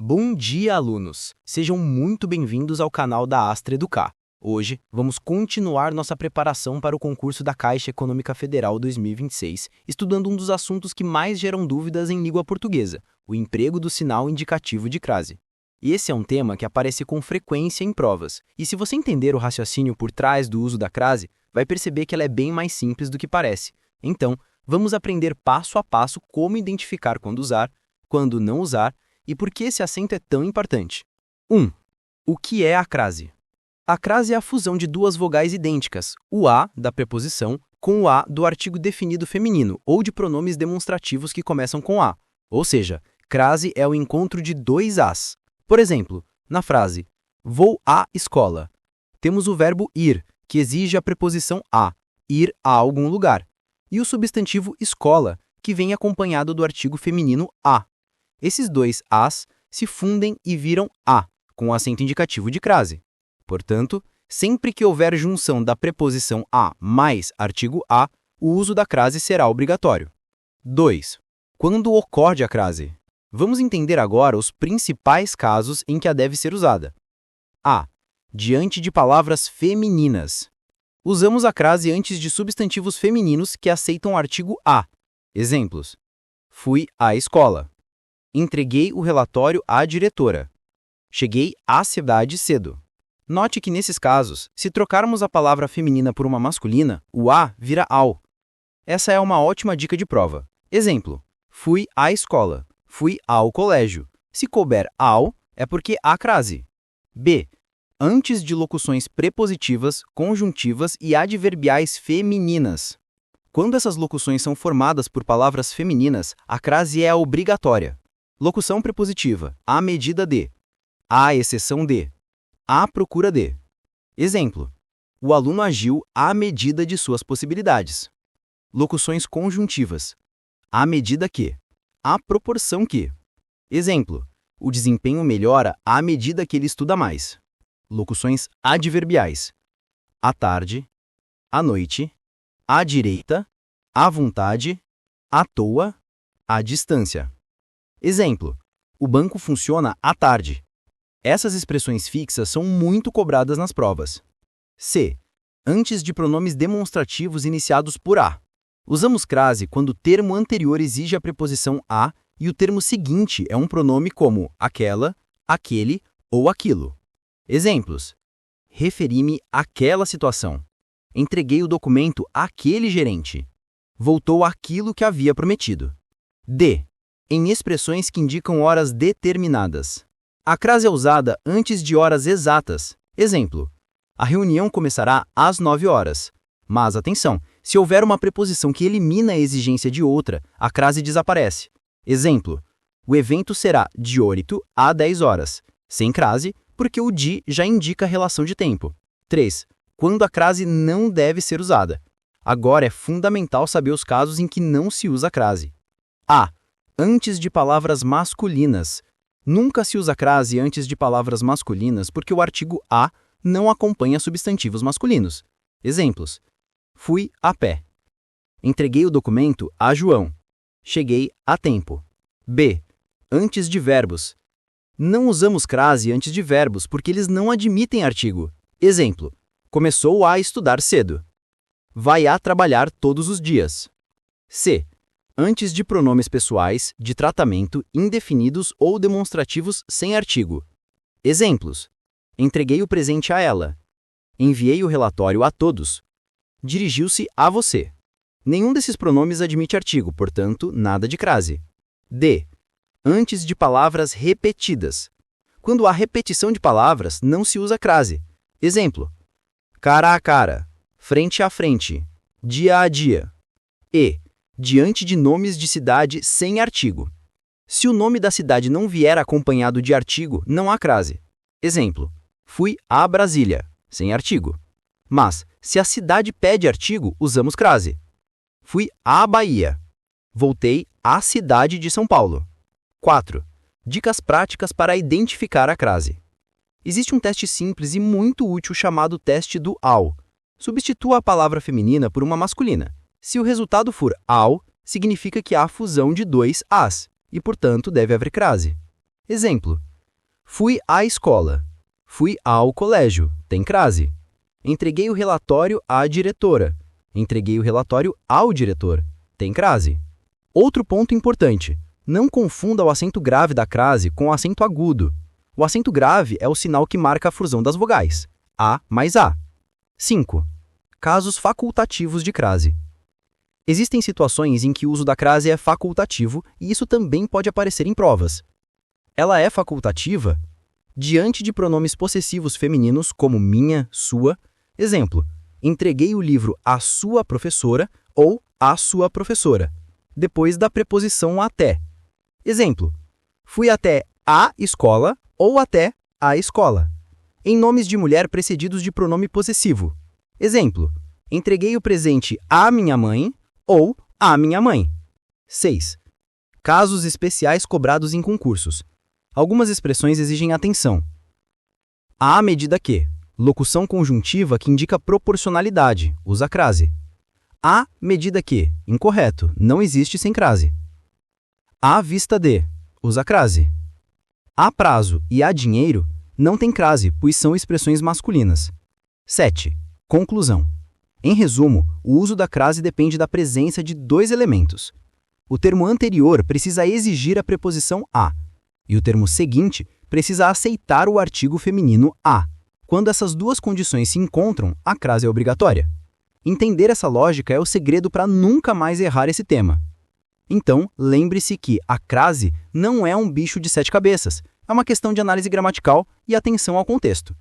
Bom dia, alunos! Sejam muito bem-vindos ao canal da Astra Educar. Hoje, vamos continuar nossa preparação para o concurso da Caixa Econômica Federal 2026, estudando um dos assuntos que mais geram dúvidas em língua portuguesa, o emprego do sinal indicativo de crase. E esse é um tema que aparece com frequência em provas, e se você entender o raciocínio por trás do uso da crase, vai perceber que ela é bem mais simples do que parece. Então, vamos aprender passo a passo como identificar quando usar, quando não usar, e por que esse acento é tão importante. 1. O que é a crase? A crase é a fusão de duas vogais idênticas, o A da preposição com o A do artigo definido feminino ou de pronomes demonstrativos que começam com A. Ou seja, crase é o encontro de dois As. Por exemplo, na frase vou à escola, temos o verbo ir, que exige a preposição a, ir a algum lugar, e o substantivo escola, que vem acompanhado do artigo feminino a. Esses dois As se fundem e viram A, com o acento indicativo de crase. Portanto, sempre que houver junção da preposição a mais artigo a, o uso da crase será obrigatório. 2. Quando ocorre a crase? Vamos entender agora os principais casos em que a deve ser usada. A. Diante de palavras femininas. Usamos a crase antes de substantivos femininos que aceitam o artigo a. Exemplos: fui à escola. Entreguei o relatório à diretora. Cheguei à cidade cedo. Note que nesses casos, se trocarmos a palavra feminina por uma masculina, o a vira ao. Essa é uma ótima dica de prova. Exemplo: fui à escola. Fui ao colégio. Se couber ao, é porque há crase. B. Antes de locuções prepositivas, conjuntivas e adverbiais femininas. Quando essas locuções são formadas por palavras femininas, a crase é obrigatória. Locução prepositiva: à medida de, à exceção de, à procura de. Exemplo: o aluno agiu à medida de suas possibilidades. Locuções conjuntivas: à medida que, à proporção que. Exemplo: o desempenho melhora à medida que ele estuda mais. Locuções adverbiais: à tarde, à noite, à direita, à vontade, à toa, à distância. Exemplo: o banco funciona à tarde. Essas expressões fixas são muito cobradas nas provas. C. Antes de pronomes demonstrativos iniciados por a. Usamos crase quando o termo anterior exige a preposição a e o termo seguinte é um pronome como aquela, aquele ou aquilo. Exemplos: referi-me àquela situação. Entreguei o documento àquele gerente. Voltou àquilo que havia prometido. D. Em expressões que indicam horas determinadas. A crase é usada antes de horas exatas. Exemplo: a reunião começará às 9 horas. Mas atenção, se houver uma preposição que elimina a exigência de outra, a crase desaparece. Exemplo: o evento será de 8 a 10 horas. Sem crase, porque o de já indica a relação de tempo. 3. Quando a crase não deve ser usada. Agora é fundamental saber os casos em que não se usa a crase. A. Antes de palavras masculinas. Nunca se usa crase antes de palavras masculinas porque o artigo a não acompanha substantivos masculinos. Exemplos: fui a pé. Entreguei o documento a João. Cheguei a tempo. B. Antes de verbos. Não usamos crase antes de verbos porque eles não admitem artigo. Exemplo: começou a estudar cedo. Vai a trabalhar todos os dias. C. Antes de pronomes pessoais, de tratamento, indefinidos ou demonstrativos sem artigo. Exemplos: entreguei o presente a ela. Enviei o relatório a todos. Dirigiu-se a você. Nenhum desses pronomes admite artigo, portanto, nada de crase. D. Antes de palavras repetidas. Quando há repetição de palavras, não se usa crase. Exemplo: cara a cara, frente a frente, dia a dia. E. Diante de nomes de cidade sem artigo. Se o nome da cidade não vier acompanhado de artigo, não há crase. Exemplo: fui a Brasília, sem artigo. Mas, se a cidade pede artigo, usamos crase. Fui à Bahia. Voltei à cidade de São Paulo. 4. Dicas práticas para identificar a crase. Existe um teste simples e muito útil chamado teste do ao. Substitua a palavra feminina por uma masculina. Se o resultado for ao, significa que há fusão de dois as, e, portanto, deve haver crase. Exemplo: Fui à escola. Fui ao colégio. Tem crase. Entreguei o relatório à diretora. Entreguei o relatório ao diretor. Tem crase. Outro ponto importante. Não confunda o acento grave da crase com o acento agudo. O acento grave é o sinal que marca a fusão das vogais. A mais A. 5. Casos facultativos de crase. Existem situações em que o uso da crase é facultativo e isso também pode aparecer em provas. Ela é facultativa diante de pronomes possessivos femininos como minha, sua. Exemplo, entreguei o livro à sua professora ou à sua professora, depois da preposição até. Exemplo, fui até a escola ou até a escola. Em nomes de mulher precedidos de pronome possessivo. Exemplo, entreguei o presente à minha mãe ou à minha mãe. 6. Casos especiais cobrados em concursos. Algumas expressões exigem atenção. À medida que. Locução conjuntiva que indica proporcionalidade. Usa crase. À medida que. Incorreto. Não existe sem crase. À vista de. Usa crase. A prazo e a dinheiro não tem crase, pois são expressões masculinas. 7. Conclusão. Em resumo, o uso da crase depende da presença de dois elementos. O termo anterior precisa exigir a preposição a, e o termo seguinte precisa aceitar o artigo feminino a. Quando essas duas condições se encontram, a crase é obrigatória. Entender essa lógica é o segredo para nunca mais errar esse tema. Então, lembre-se que a crase não é um bicho de 7 cabeças, é uma questão de análise gramatical e atenção ao contexto.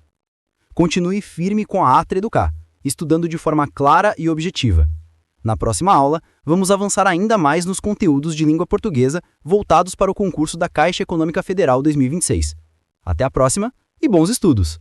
Continue firme com a Astra Educar, estudando de forma clara e objetiva. Na próxima aula, vamos avançar ainda mais nos conteúdos de língua portuguesa voltados para o concurso da Caixa Econômica Federal 2026. Até a próxima e bons estudos!